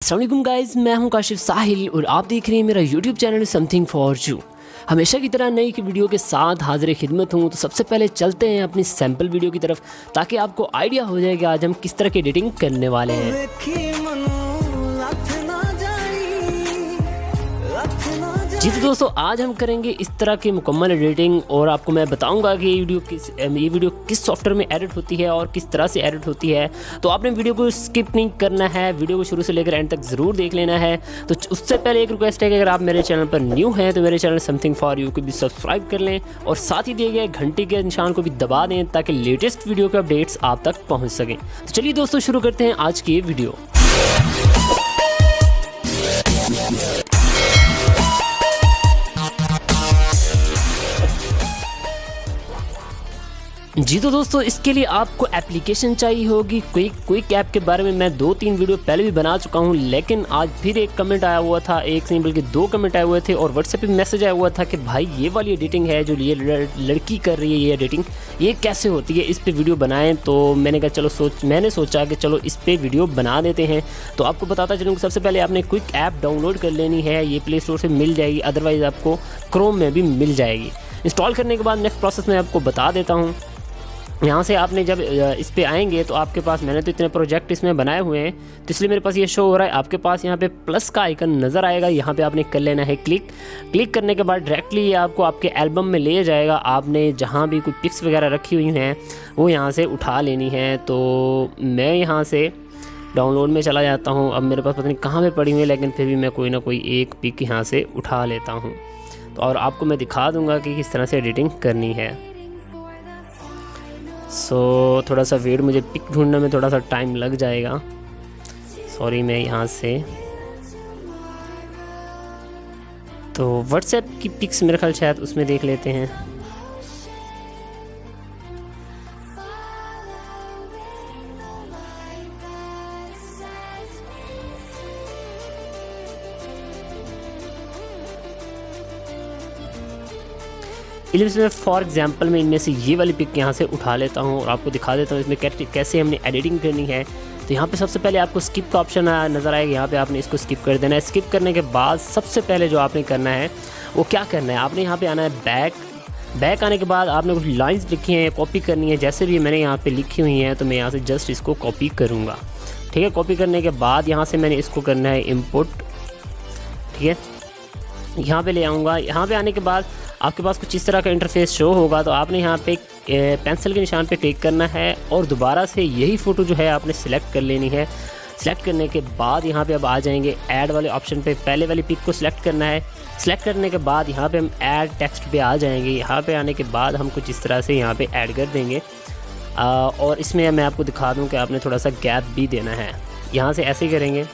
अस्सलाम वालेकुम गाइस, मैं हूं काशिफ साहिल और आप देख रहे हैं मेरा YouTube channel something for you. हमेशा की तरह नई की वीडियो के साथ हाजिर खिदमत हूं। तो सबसे पहले चलते हैं अपनी सैम्पल वीडियो की तरफ ताकि आपको आइडिया हो जाए कि आज हम किस तरह की एडिटिंग करने वाले हैं। जी तो दोस्तों, आज हम करेंगे इस तरह की मुकम्मल एडिटिंग और आपको मैं बताऊंगा कि ये वीडियो किस सॉफ्टवेयर में एडिट होती है और किस तरह से एडिट होती है। तो आपने वीडियो को स्किप नहीं करना है, वीडियो को शुरू से लेकर एंड तक ज़रूर देख लेना है। तो उससे पहले एक रिक्वेस्ट है कि अगर आप मेरे चैनल पर न्यू हैं तो मेरे चैनल समथिंग फॉर यू को भी सब्सक्राइब कर लें और साथ ही दिए गए घंटी के निशान को भी दबा दें ताकि लेटेस्ट वीडियो के अपडेट्स आप तक पहुँच सकें। तो चलिए दोस्तों, शुरू करते हैं आज की ये वीडियो। जी तो दोस्तों, इसके लिए आपको एप्लीकेशन चाहिए होगी। क्विक ऐप के बारे में मैं 2-3 वीडियो पहले भी बना चुका हूँ, लेकिन आज फिर एक कमेंट आया हुआ था, एक नहीं बल्कि 2 कमेंट आए हुए थे और व्हाट्सएप पे मैसेज आया हुआ था कि भाई ये वाली एडिटिंग है जो ये लड़की कर रही है, ये एडिटिंग ये कैसे होती है, इस पर वीडियो बनाएं। तो मैंने कहा चलो मैंने सोचा कि चलो इस पर वीडियो बना देते हैं। तो आपको बताता चलूँगा, सबसे पहले आपने क्विक ऐप डाउनलोड कर लेनी है। ये प्ले स्टोर से मिल जाएगी, अदरवाइज़ आपको क्रोम में भी मिल जाएगी। इंस्टॉल करने के बाद नेक्स्ट प्रोसेस मैं आपको बता देता हूँ। यहाँ से आपने जब इस पे आएंगे तो आपके पास, मैंने तो इतने प्रोजेक्ट इसमें बनाए हुए हैं तो इसलिए मेरे पास ये शो हो रहा है। आपके पास यहाँ पे प्लस का आइकन नज़र आएगा, यहाँ पे आपने कर लेना है क्लिक करने के बाद डायरेक्टली ये आपको आपके एल्बम में ले जाएगा। आपने जहाँ भी कोई पिक्स वगैरह रखी हुई हैं वो यहाँ से उठा लेनी है। तो मैं यहाँ से डाउनलोड में चला जाता हूँ। अब मेरे पास पता नहीं कहाँ पे पड़ी हुई है, लेकिन फिर भी मैं कोई ना कोई एक पिक यहाँ से उठा लेता हूँ। तो और आपको मैं दिखा दूँगा कि किस तरह से एडिटिंग करनी है। थोड़ा सा वेट, मुझे पिक ढूंढने में थोड़ा सा टाइम लग जाएगा। सॉरी, मैं यहाँ से तो व्हाट्सएप की पिक्स मेरे ख्याल शायद उसमें देख लेते हैं। इसमें फॉर एग्जांपल मैं इनमें से ये वाली पिक यहाँ से उठा लेता हूँ और आपको दिखा देता हूँ इसमें कैसे हमने एडिटिंग करनी है। तो यहाँ पे सबसे पहले आपको स्किप का ऑप्शन नज़र आएगा, यहाँ पे आपने इसको स्किप कर देना है। स्किप करने के बाद सबसे पहले जो आपने करना है वो क्या करना है, आपने यहाँ पे आना है बैक आने के बाद आपने कुछ लाइन्स लिखी हैं, कॉपी करनी है। जैसे भी मैंने यहाँ पर लिखी हुई हैं तो मैं यहाँ से जस्ट इसको कॉपी करूँगा। ठीक है, कॉपी करने के बाद यहाँ से मैंने इसको करना है इम्पोर्ट। ठीक है, यहाँ पे ले आऊँगा। यहाँ पे आने के बाद आपके पास कुछ इस तरह का इंटरफेस शो होगा। तो आपने यहाँ पे पेंसिल के निशान पे क्लिक करना है और दोबारा से यही फ़ोटो जो है आपने सिलेक्ट कर लेनी है। सिलेक्ट करने के बाद यहाँ पे अब आ जाएंगे ऐड वाले ऑप्शन पे, पहले वाली पिक को सिलेक्ट करना है। सिलेक्ट करने के बाद यहाँ पे हम ऐड टेक्स्ट पे आ जाएंगे। यहाँ पे आने के बाद हम कुछ इस तरह से यहाँ पे ऐड कर देंगे और इसमें मैं आपको दिखा दूँ कि आपने थोड़ा सा गैप भी देना है। यहाँ से ऐसे ही करेंगे।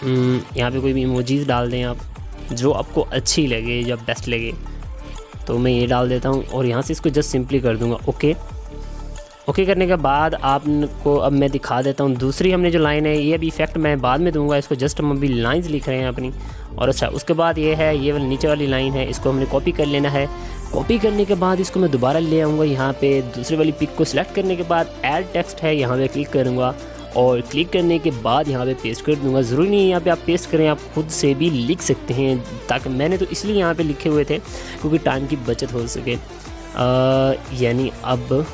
यहाँ पे कोई भी इमोजीज़ डाल दें आप, जो आपको अच्छी लगे या बेस्ट लगे। तो मैं ये डाल देता हूँ और यहाँ से इसको जस्ट सिंपली कर दूँगा ओके करने के बाद आपको अब मैं दिखा देता हूँ दूसरी हमने जो लाइन है। ये अभी इफेक्ट मैं बाद में दूंगा, इसको जस्ट हम अभी लाइंस लिख रहे हैं अपनी। और अच्छा, उसके बाद ये है, ये वाली नीचे वाली लाइन है, इसको हमने कॉपी कर लेना है। कॉपी करने के बाद इसको मैं दोबारा ले आऊँगा यहाँ पे दूसरी वाली पिक को सिलेक्ट करने के बाद ऐड टेक्स्ट है, यहाँ पे क्लिक करूँगा और क्लिक करने के बाद यहाँ पे पेस्ट कर दूंगा। ज़रूरी नहीं है यहाँ पे आप पेस्ट करें, आप खुद से भी लिख सकते हैं। ताकि मैंने तो इसलिए यहाँ पे लिखे हुए थे क्योंकि टाइम की बचत हो सके। यानी अब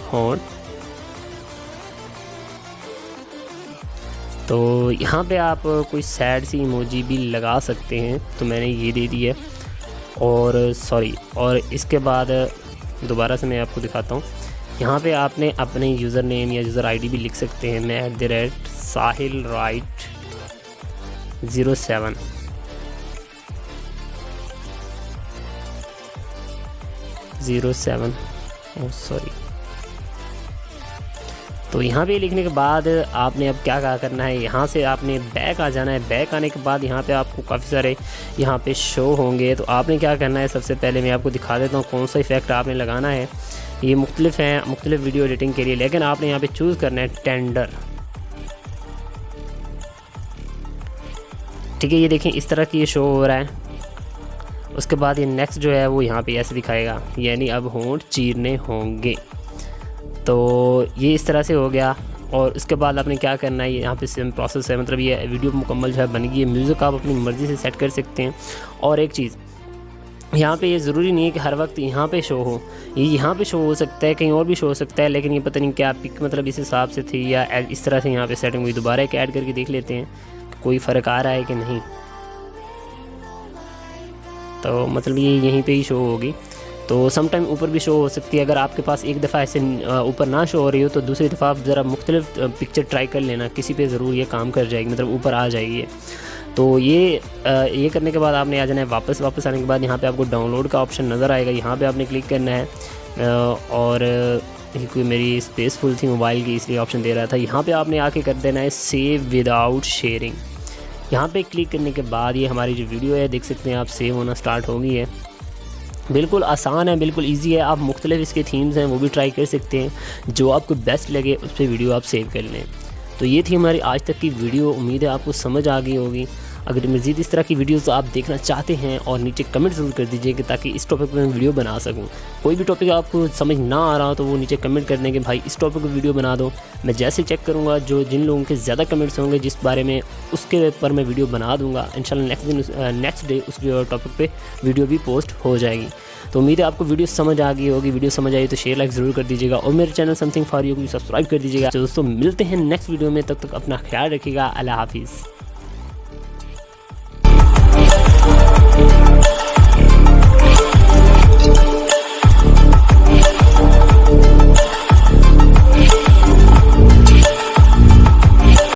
हॉट, तो यहाँ पे आप कोई सैड सी इमोजी भी लगा सकते हैं, तो मैंने ये दे दी है। और सॉरी, और इसके बाद दोबारा से मैं आपको दिखाता हूँ। यहाँ पे आपने अपने यूज़र नेम या यूज़र आईडी भी लिख सकते हैं। मैं @sahil right 07 सॉरी। तो यहाँ पे लिखने के बाद आपने अब क्या करना है, यहाँ से आपने बैक आ जाना है। बैक आने के बाद यहाँ पे आपको काफ़ी सारे यहाँ पे शो होंगे। तो आपने क्या करना है, सबसे पहले मैं आपको दिखा देता हूँ कौन सा इफ़ेक्ट आपने लगाना है। ये मुख्तलिफ हैं, मुख्तलिफ वीडियो एडिटिंग के लिए, लेकिन आपने यहाँ पे चूज़ करना है टेंडर। ठीक है, ये देखें इस तरह की ये शो हो रहा है। उसके बाद ये नेक्स्ट जो है वो यहाँ पे ऐसे दिखाएगा, यानी अब होंठ चीरने होंगे। तो ये इस तरह से हो गया। और उसके बाद आपने क्या करना है, यहाँ पे सेम प्रोसेस है, मतलब ये वीडियो मुकम्मल जो है बन गई है। म्यूज़िक आप अपनी मर्ज़ी से सेट कर सकते हैं। और एक चीज़ यहाँ पे ये ज़रूरी नहीं है कि हर वक्त यहाँ पे शो हो, ये यहाँ पे शो हो सकता है, कहीं और भी शो हो सकता है, लेकिन ये पता नहीं क्या पिक मतलब इस हिसाब से थी या इस तरह से यहाँ पे सेटिंग हुई। दोबारा एक ऐड करके देख लेते हैं कि कोई फ़र्क आ रहा है कि नहीं। तो मतलब ये यहीं पे ही शो होगी। तो सम टाइम ऊपर भी शो हो सकती है। अगर आपके पास एक दफ़ा ऐसे ऊपर ना शो हो रही हो तो दूसरी दफ़ा आप ज़रा मुख्तलिफ पिक्चर ट्राई कर लेना, किसी पे ज़रूर ये काम कर जाएगी, मतलब ऊपर आ जाएगी। तो ये करने के बाद आपने आ जाना है वापस आने के बाद यहाँ पे आपको डाउनलोड का ऑप्शन नज़र आएगा, यहाँ पे आपने क्लिक करना है। और क्योंकि मेरी स्पेस फुल थी मोबाइल की इसलिए ऑप्शन दे रहा था। यहाँ पे आपने आके कर देना है सेव विदाउट शेयरिंग। यहाँ पे क्लिक करने के बाद ये हमारी जो वीडियो है देख सकते हैं आप, सेव होना स्टार्ट हो गई है। बिल्कुल आसान है, बिल्कुल इजी है। आप मुख्तलिफ इसके थीम्स हैं वो भी ट्राई कर सकते हैं, जो आपको बेस्ट लगे उस पर वीडियो आप सेव कर लें। तो ये थी हमारी आज तक की वीडियो, उम्मीद है आपको समझ आ गई होगी। अगर मज़ीद इस तरह की वीडियोस आप देखना चाहते हैं और नीचे कमेंट ज़रूर कर दीजिए कि ताकि इस टॉपिक पर मैं वीडियो बना सकूं। कोई भी टॉपिक आपको समझ ना आ रहा हो तो वो नीचे कमेंट कर दें कि भाई इस टॉपिक पर वीडियो बना दो। मैं जैसे चेक करूँगा जिन लोगों के ज़्यादा कमेंट्स होंगे जिस बारे में, उसके ऊपर मैं वीडियो बना दूँगा। इंशाल्लाह नेक्स्ट डे उस टॉपिक पर वीडियो भी पोस्ट हो जाएगी। तो उम्मीद है आपको वीडियो समझ आ गई होगी। वीडियो समझ आई तो शेयर लाइक ज़रूर कर दीजिएगा और मेरे चैनल समथिंग फॉर यू को सब्सक्राइब कर दीजिएगा। तो दोस्तों मिलते हैं नेक्स्ट वीडियो में, तब तक अपना ख्याल रखिएगा। अल्लाह हाफिज़।